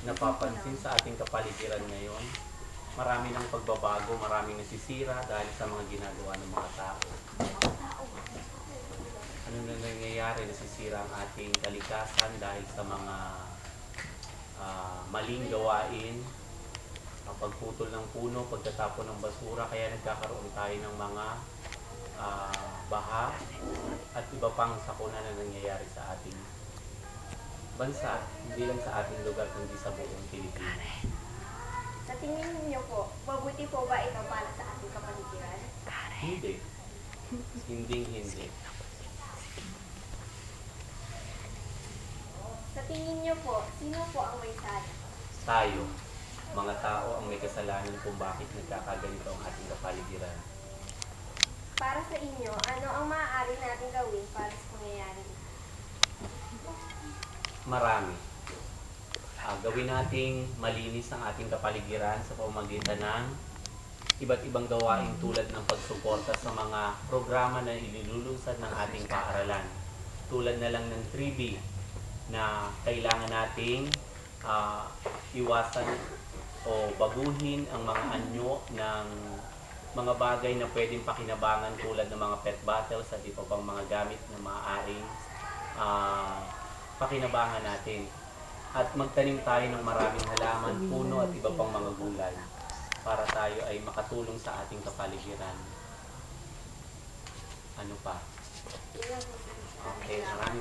napapansin sa ating kapaligiran ngayon. Marami ng pagbabago, maraming nasisira dahil sa mga ginagawa ng mga tao. Ano na nangyayari? Nasisira ang ating kalikasan dahil sa mga maling gawain, ang pagputol ng puno, pagtatapon ng basura, kaya nagkakaroon tayo ng mga baha at iba pang sakuna na nangyayari sa ating bansa, hindi lang sa ating lugar kundi sa buong Pilipinas. Sa tingin niyo po, mabuti po ba ito para sa ating kapaligiran? Hindi. Hindi. Sa tingin niyo po, sino po ang may sala? Tayo, mga tao, ang may kasalanan kung bakit nagkakaganito ang ating kapaligiran. Para sa inyo, ano ang maaari natin gawin para sa pangyayari? Marami. Gawin nating malinis ang ating kapaligiran sa pamamagitan ng iba't ibang gawain tulad ng pagsuporta sa mga programa na ilulunsad ng ating paaralan. Tulad na lang ng 3B na kailangan nating iwasan o baguhin ang mga anyo ng mga bagay na pwedeng pakinabangan tulad ng mga pet bottles at iba pang mga gamit na maaaring pakinabangan natin. At magtanim tayo ng maraming halaman, puno at iba pang mga gulay para tayo ay makatulong sa ating kapaligiran. Ano pa? Okay, maraming